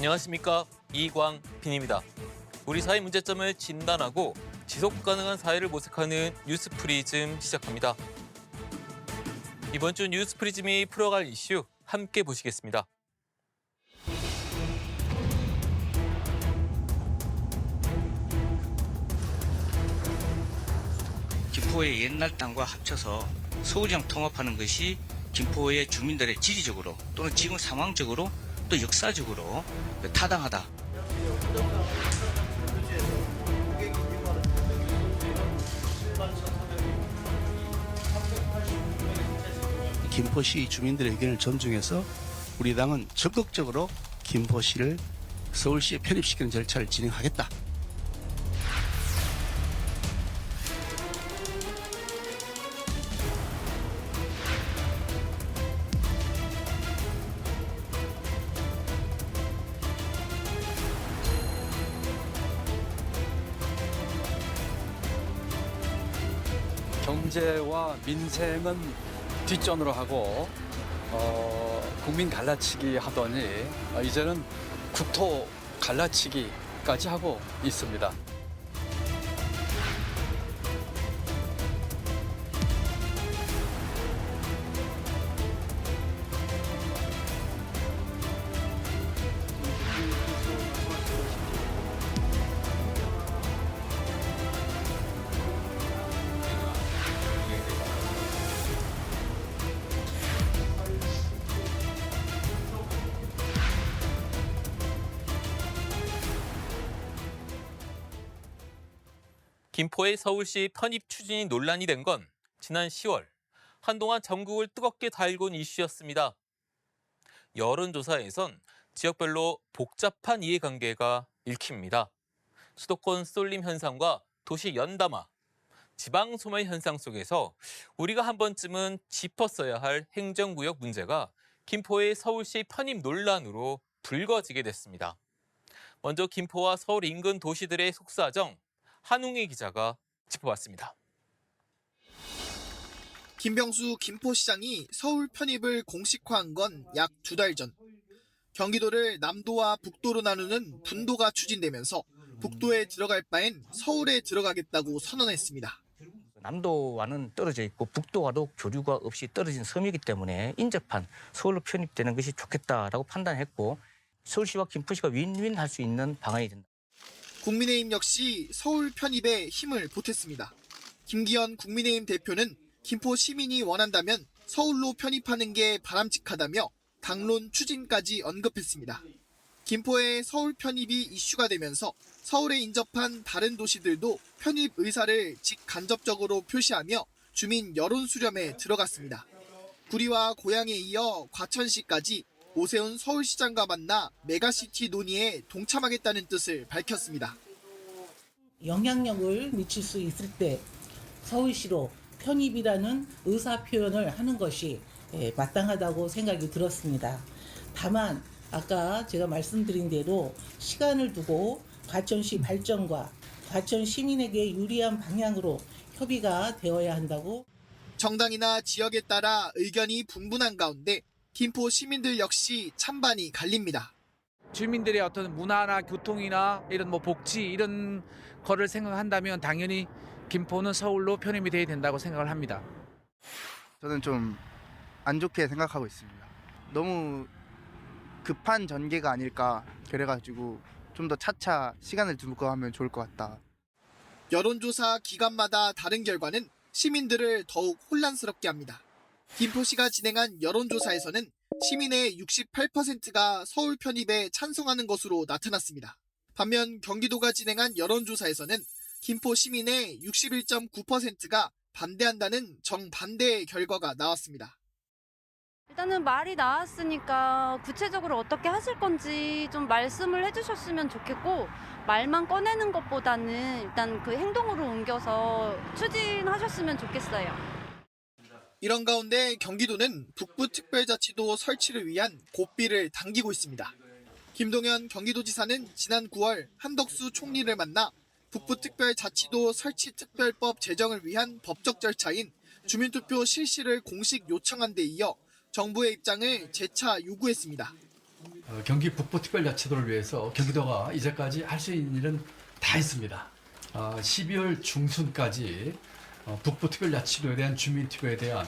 안녕하십니까, 이광빈입니다. 우리 사회 문제점을 진단하고 지속 가능한 사회를 모색하는 뉴스프리즘 시작합니다. 이번 주 뉴스프리즘이 풀어갈 이슈 함께 보시겠습니다. 김포의 옛날 땅과 합쳐서 서울이랑 통합하는 것이 김포의 주민들의 지리적으로 또는 지금 상황적으로 또 역사적으로 타당하다. 김포시 주민들의 의견을 존중해서 우리 당은 적극적으로 김포시를 서울시에 편입시키는 절차를 진행하겠다. 경제와 민생은 뒷전으로 하고 국민 갈라치기 하더니 이제는 국토 갈라치기까지 하고 있습니다. 김포의 서울시 편입 추진이 논란이 된 건 지난 10월, 한동안 전국을 뜨겁게 달군 이슈였습니다. 여론조사에선 지역별로 복잡한 이해관계가 읽힙니다. 수도권 쏠림 현상과 도시 연담화, 지방 소멸 현상 속에서 우리가 한 번쯤은 짚었어야 할 행정구역 문제가 김포의 서울시 편입 논란으로 불거지게 됐습니다. 먼저 김포와 서울 인근 도시들의 속사정, 한웅희 기자가 짚어봤습니다. 김병수 김포시장이 서울 편입을 공식화한 건 약 2달 전. 경기도를 남도와 북도로 나누는 분도가 추진되면서 북도에 들어갈 바엔 서울에 들어가겠다고 선언했습니다. 남도와는 떨어져 있고 북도와도 교류가 없이 떨어진 섬이기 때문에 인접한 서울로 편입되는 것이 좋겠다라고 판단했고 서울시와 김포시가 윈윈할 수 있는 방안이 된다. 국민의힘 역시 서울 편입에 힘을 보탰습니다. 김기현 국민의힘 대표는 김포 시민이 원한다면 서울로 편입하는 게 바람직하다며 당론 추진까지 언급했습니다. 김포의 서울 편입이 이슈가 되면서 서울에 인접한 다른 도시들도 편입 의사를 직간접적으로 표시하며 주민 여론 수렴에 들어갔습니다. 구리와 고양에 이어 과천시까지 오세훈 서울시장과 만나 메가시티 논의에 동참하겠다는 뜻을 밝혔습니다. 영향력을 미칠 수 있을 때 서울시로 편입이라는 의사 표현을 하는 것이 마땅하다고 생각이 들었습니다. 다만 아까 제가 말씀드린 대로 시간을 두고 과천시 발전과 과천 시민에게 유리한 방향으로 협의가 되어야 한다고. 정당이나 지역에 따라 의견이 분분한 가운데 김포 시민들 역시 찬반이 갈립니다. 주민들의 어떤 문화나 교통이나 이런 복지 이런 거를 생각한다면 당연히 김포는 서울로 편입이 돼야 된다고 생각을 합니다. 저는 좀 안 좋게 생각하고 있습니다. 너무 급한 전개가 아닐까 그래가지고 좀 더 차차 시간을 두고 하면 좋을 것 같다. 여론조사 기간마다 다른 결과는 시민들을 더욱 혼란스럽게 합니다. 김포시가 진행한 여론조사에서는 시민의 68%가 서울 편입에 찬성하는 것으로 나타났습니다. 반면 경기도가 진행한 여론조사에서는 김포 시민의 61.9%가 반대한다는 정반대의 결과가 나왔습니다. 일단은 말이 나왔으니까 구체적으로 어떻게 하실 건지 좀 말씀을 해주셨으면 좋겠고, 말만 꺼내는 것보다는 일단 그 행동으로 옮겨서 추진하셨으면 좋겠어요. 이런 가운데 경기도는 북부특별자치도 설치를 위한 고삐를 당기고 있습니다. 김동연 경기도지사는 지난 9월 한덕수 총리를 만나 북부특별자치도 설치특별법 제정을 위한 법적 절차인 주민투표 실시를 공식 요청한 데 이어 정부의 입장을 재차 요구했습니다. 경기 북부특별자치도를 위해서 경기도가 이제까지 할 수 있는 일은 다 했습니다. 12월 중순까지 북부특별자치도에 대한 주민투표에 대한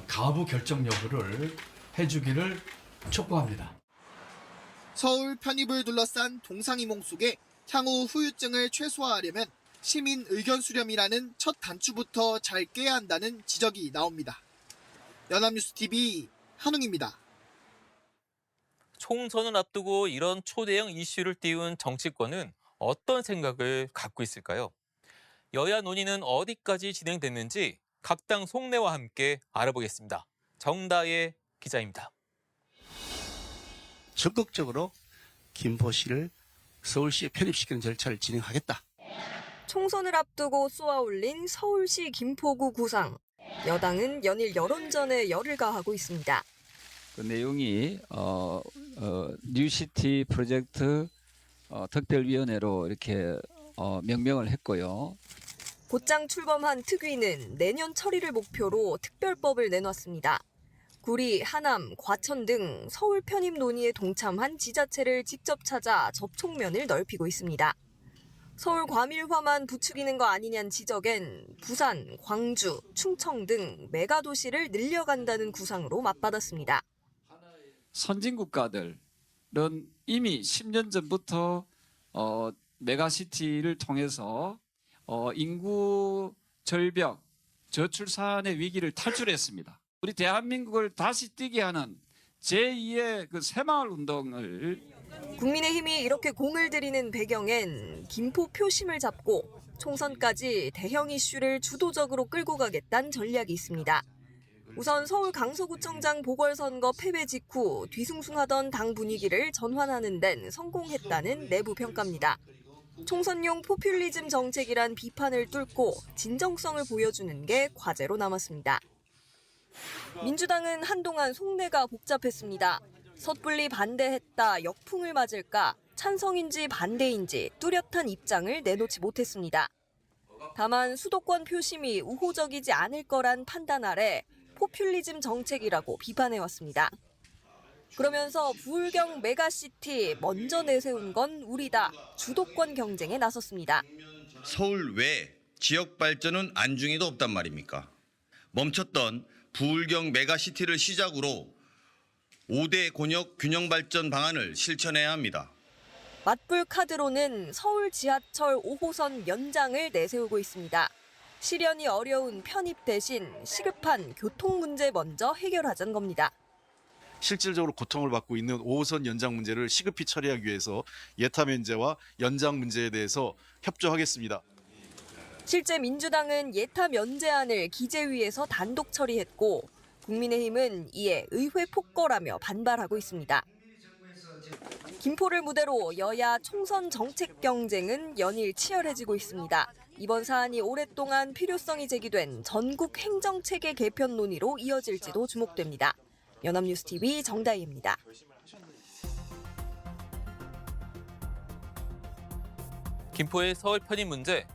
가부 결정 여부를 해주기를 촉구합니다. 서울 편입을 둘러싼 동상이몽 속에 향후 후유증을 최소화하려면 시민 의견 수렴이라는 첫 단추부터 잘 깨야 한다는 지적이 나옵니다. 연합뉴스TV 한웅입니다. 총선을 앞두고 이런 초대형 이슈를 띄운 정치권은 어떤 생각을 갖고 있을까요? 여야 논의는 어디까지 진행됐는지 각 당 속내와 함께 알아보겠습니다. 정다혜 기자입니다. 적극적으로 김포시를 서울시에 편입시키는 절차를 진행하겠다. 총선을 앞두고 쏘아올린 서울시 김포구 구상. 여당은 연일 여론전에 열을 가하고 있습니다. 그 내용이 뉴시티 프로젝트 특별위원회로 이렇게 명명을 했고요. 곧장 출범한 특위는 내년 처리를 목표로 특별법을 내놨습니다. 구리, 하남, 과천 등 서울 편입 논의에 동참한 지자체를 직접 찾아 접촉면을 넓히고 있습니다. 서울 과밀화만 부추기는 거 아니냐는 지적엔 부산, 광주, 충청 등 메가도시를 늘려간다는 구상으로 맞받았습니다. 선진국가들은 이미 10년 전부터 메가시티를 통해서 인구 절벽, 저출산의 위기를 탈출했습니다. 우리 대한민국을 다시 뛰게 하는 제2의 그 새마을 운동을 국민의힘이 이렇게 공을 들이는 배경엔 김포 표심을 잡고 총선까지 대형 이슈를 주도적으로 끌고 가겠다는 전략이 있습니다. 우선 서울 강서구청장 보궐선거 패배 직후 뒤숭숭하던 당 분위기를 전환하는 데는 성공했다는 내부 평가입니다. 총선용 포퓰리즘 정책이란 비판을 뚫고 진정성을 보여주는 게 과제로 남았습니다. 민주당은 한동안 속내가 복잡했습니다. 섣불리 반대했다 역풍을 맞을까 찬성인지 반대인지 뚜렷한 입장을 내놓지 못했습니다. 다만 수도권 표심이 우호적이지 않을 거란 판단 아래 포퓰리즘 정책이라고 비판해왔습니다. 그러면서 부울경 메가시티 먼저 내세운 건 우리다. 주도권 경쟁에 나섰습니다. 서울 외 지역 발전은 안중에도 없단 말입니까? 멈췄던 부울경 메가시티를 시작으로 5대 곤역 균형 발전 방안을 실천해야 합니다. 맞불 카드로는 서울 지하철 5호선 연장을 내세우고 있습니다. 실현이 어려운 편입 대신 시급한 교통 문제 먼저 해결하자는 겁니다. 실질적으로 고통을 받고 있는 5호선 연장 문제를 시급히 처리하기 위해서 예타 면제와 연장 문제에 대해서 협조하겠습니다. 실제 민주당은 예타 면제안을 기재위에서 단독 처리했고 국민의힘은 이에 의회 폭거라며 반발하고 있습니다. 김포를 무대로 여야 총선 정책 경쟁은 연일 치열해지고 있습니다. 이번 사안이 오랫동안 필요성이 제기된 전국 행정체계 개편 논의로 이어질지도 주목됩니다. 연합뉴스TV 정다희입니다. 김포의 서울 편입 문제,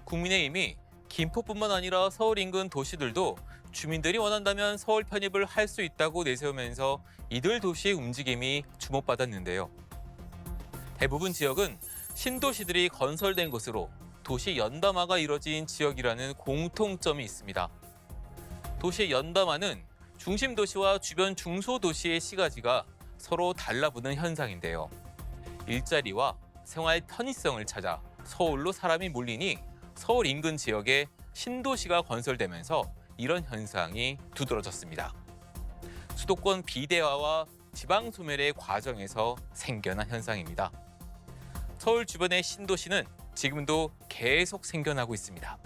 국민의힘이 김포뿐만 아니라 서울 인근 도시들도 주민들이 원한다면 서울 편입을 할 수 있다고 내세우면서 이들 도시의 움직임이 주목받았는데요. 대부분 지역은 신도시들이 건설된 곳으로 도시 연담화가 이뤄진 지역이라는 공통점이 있습니다. 도시 연담화는 중심 도시와 주변 중소도시의 시가지가 서로 달라붙는 현상인데요. 일자리와 생활 편의성을 찾아 서울로 사람이 몰리니 서울 인근 지역에 신도시가 건설되면서 이런 현상이 두드러졌습니다. 수도권 비대화와 지방 소멸의 과정에서 생겨난 현상입니다. 서울 주변의 신도시는 지금도 계속 생겨나고 있습니다.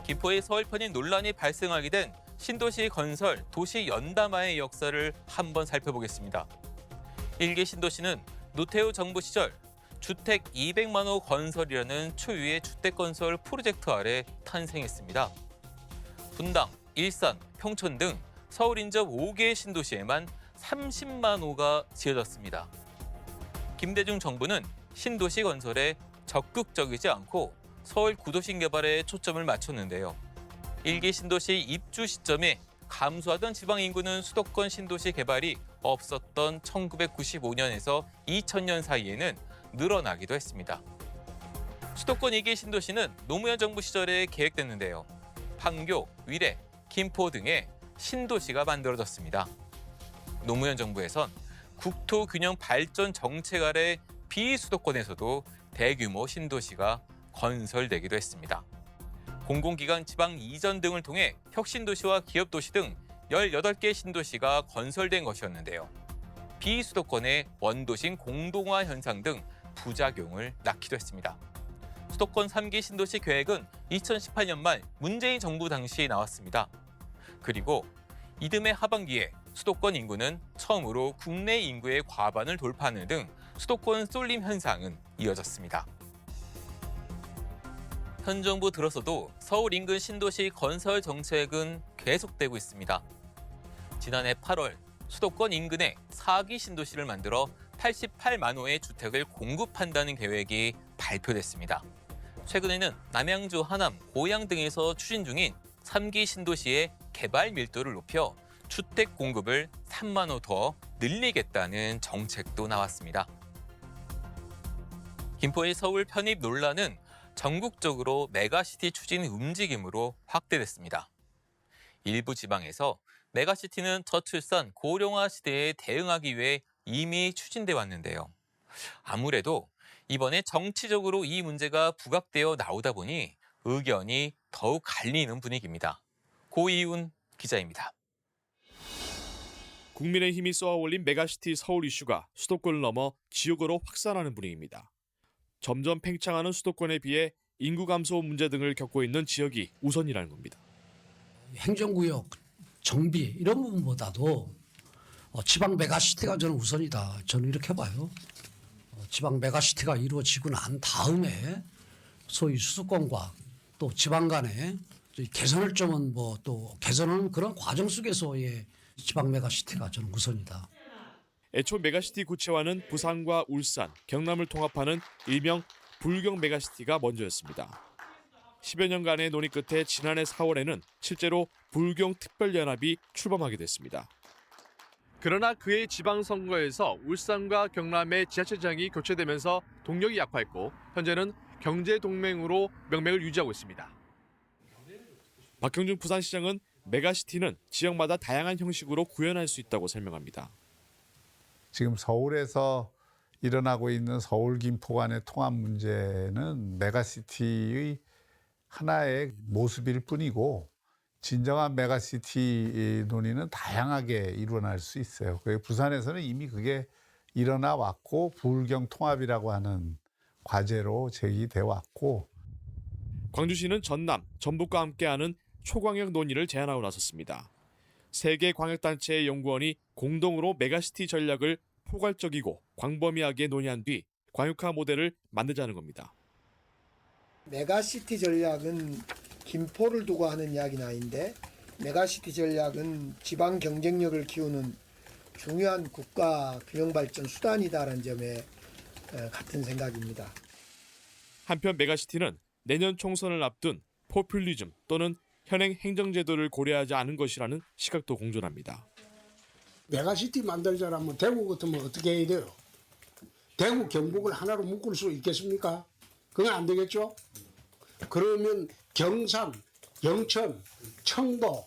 김포의 서울 편입 논란이 발생하게 된 신도시 건설, 도시 연담화의 역사를 한번 살펴보겠습니다. 1기 신도시는 노태우 정부 시절 주택 200만 호 건설이라는 초유의 주택건설 프로젝트 아래 탄생했습니다. 분당, 일산, 평촌 등 서울 인접 5개의 신도시에만 30만 호가 지어졌습니다. 김대중 정부는 신도시 건설에 적극적이지 않고 서울 구도심 개발에 초점을 맞췄는데요. 1기 신도시 입주 시점에 감소하던 지방 인구는 수도권 신도시 개발이 없었던 1995년에서 2000년 사이에는 늘어나기도 했습니다. 수도권 2기 신도시는 노무현 정부 시절에 계획됐는데요. 판교, 위례, 김포 등의 신도시가 만들어졌습니다. 노무현 정부에선 국토균형 발전 정책 아래 비수도권에서도 대규모 신도시가 건설되기도 했습니다. 공공기관 지방 이전 등을 통해 혁신도시와 기업도시 등 18개 신도시가 건설된 것이었는데요. 비수도권의 원도심 공동화 현상 등 부작용을 낳기도 했습니다. 수도권 3기 신도시 계획은 2018년 말 문재인 정부 당시 나왔습니다. 그리고 이듬해 하반기에 수도권 인구는 처음으로 국내 인구의 과반을 돌파하는 등 수도권 쏠림 현상은 이어졌습니다. 현 정부 들어서도 서울 인근 신도시 건설 정책은 계속되고 있습니다. 지난해 8월 수도권 인근에 4기 신도시를 만들어 88만 호의 주택을 공급한다는 계획이 발표됐습니다. 최근에는 남양주, 하남, 고양 등에서 추진 중인 3기 신도시의 개발 밀도를 높여 주택 공급을 3만 호 더 늘리겠다는 정책도 나왔습니다. 김포의 서울 편입 논란은 전국적으로 메가시티 추진 움직임으로 확대됐습니다. 일부 지방에서 메가시티는 저출산, 고령화 시대에 대응하기 위해 이미 추진돼 왔는데요. 아무래도 이번에 정치적으로 이 문제가 부각되어 나오다 보니 의견이 더욱 갈리는 분위기입니다. 고이훈 기자입니다. 국민의힘이 쏘아올린 메가시티 서울 이슈가 수도권을 넘어 지역으로 확산하는 분위기입니다. 점점 팽창하는 수도권에 비해 인구 감소 문제 등을 겪고 있는 지역이 우선이라는 겁니다. 행정구역 정비 이런 부분보다도 지방 메가시티가 저는 우선이다. 저는 이렇게 봐요. 지방 메가시티가 이루어지고 난 다음에 소위 수도권과 또 지방 간의 개선을 점은 또 개선하는 그런 과정 속에서의 지방 메가시티가 저는 우선이다. 애초 메가시티 구체화는 부산과 울산, 경남을 통합하는 일명 불경 메가시티가 먼저였습니다. 10여 년간의 논의 끝에 지난해 4월에는 실제로 불경 특별연합이 출범하게 됐습니다. 그러나 그해 지방선거에서 울산과 경남의 지자체장이 교체되면서 동력이 약화했고 현재는 경제동맹으로 명맥을 유지하고 있습니다. 박형준 부산시장은 메가시티는 지역마다 다양한 형식으로 구현할 수 있다고 설명합니다. 지금 서울에서 일어나고 있는 서울 김포 간의 통합 문제는 메가시티의 하나의 모습일 뿐이고 진정한 메가시티 논의는 다양하게 일어날 수 있어요. 부산에서는 이미 그게 일어나 왔고 부울경 통합이라고 하는 과제로 제기돼 왔고 광주시는 전남, 전북과 함께하는 초광역 논의를 제안하고 나섰습니다. 3개 광역단체의 연구원이 공동으로 메가시티 전략을 포괄적이고 광범위하게 논의한 뒤 광역화 모델을 만들자는 겁니다. 메가시티 전략은 김포를 두고 하는 이야기는 아닌데 메가시티 전략은 지방 경쟁력을 키우는 중요한 국가 균형 발전 수단이다라는 점에 같은 생각입니다. 한편 메가시티는 내년 총선을 앞둔 포퓰리즘 또는 현행 행정제도를 고려하지 않은 것이라는 시각도 공존합니다. 메가시티 만들자라면 대구 같으면 어떻게 해야 돼요? 대구, 경북을 하나로 묶을 수 있겠습니까? 그건 안 되겠죠? 그러면 경산, 영천, 청도,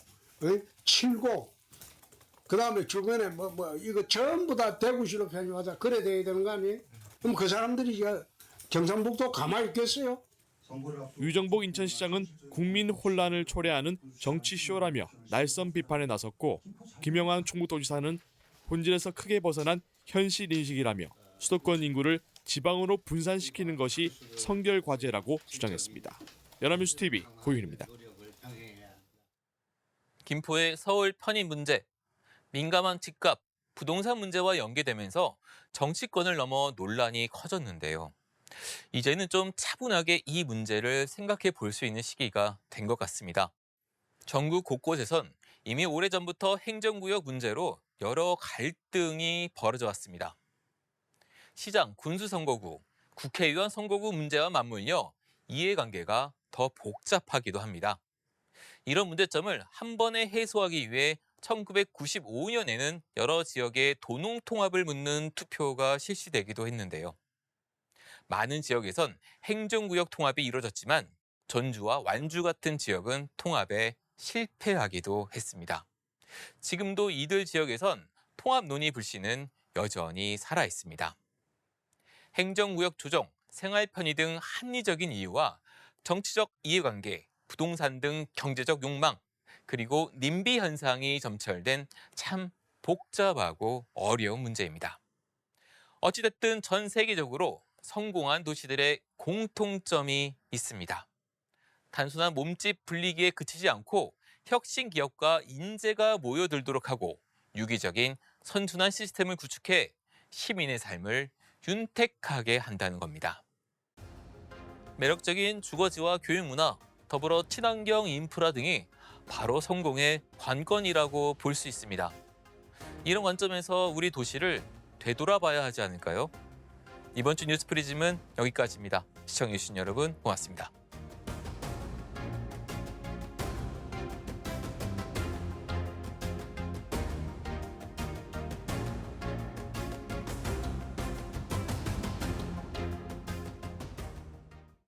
칠곡, 그 다음에 주변에 이거 전부 다 대구시로 편입하자. 그래 돼야 되는 거 아니에요? 그럼 그 사람들이 경상북도 가만히 있겠어요? 유정복 인천시장은 국민 혼란을 초래하는 정치쇼라며 날선 비판에 나섰고 김영환 충북도지사는 본질에서 크게 벗어난 현실 인식이라며 수도권 인구를 지방으로 분산시키는 것이 성결 과제라고 주장했습니다. 연합뉴스 TV 고윤입니다. 김포의 서울 편입 문제, 민감한 집값, 부동산 문제와 연계되면서 정치권을 넘어 논란이 커졌는데요. 이제는 좀 차분하게 이 문제를 생각해 볼 수 있는 시기가 된 것 같습니다. 전국 곳곳에선 이미 오래전부터 행정구역 문제로 여러 갈등이 벌어져 왔습니다. 시장, 군수선거구, 국회의원 선거구 문제와 맞물려 이해관계가 더 복잡하기도 합니다. 이런 문제점을 한 번에 해소하기 위해 1995년에는 여러 지역의 도농통합을 묻는 투표가 실시되기도 했는데요. 많은 지역에선 행정구역 통합이 이루어졌지만 전주와 완주 같은 지역은 통합에 실패하기도 했습니다. 지금도 이들 지역에선 통합 논의 불씨는 여전히 살아 있습니다. 행정구역 조정, 생활 편의 등 합리적인 이유와 정치적 이해관계, 부동산 등 경제적 욕망, 그리고 님비 현상이 점철된 참 복잡하고 어려운 문제입니다. 어찌됐든 전 세계적으로 성공한 도시들의 공통점이 있습니다. 단순한 몸집 불리기에 그치지 않고 혁신 기업과 인재가 모여들도록 하고 유기적인 선순환 시스템을 구축해 시민의 삶을 윤택하게 한다는 겁니다. 매력적인 주거지와 교육문화, 더불어 친환경 인프라 등이 바로 성공의 관건이라고 볼 수 있습니다. 이런 관점에서 우리 도시를 되돌아봐야 하지 않을까요? 이번 주 뉴스 프리즘은 여기까지입니다. 시청해주신 여러분 고맙습니다.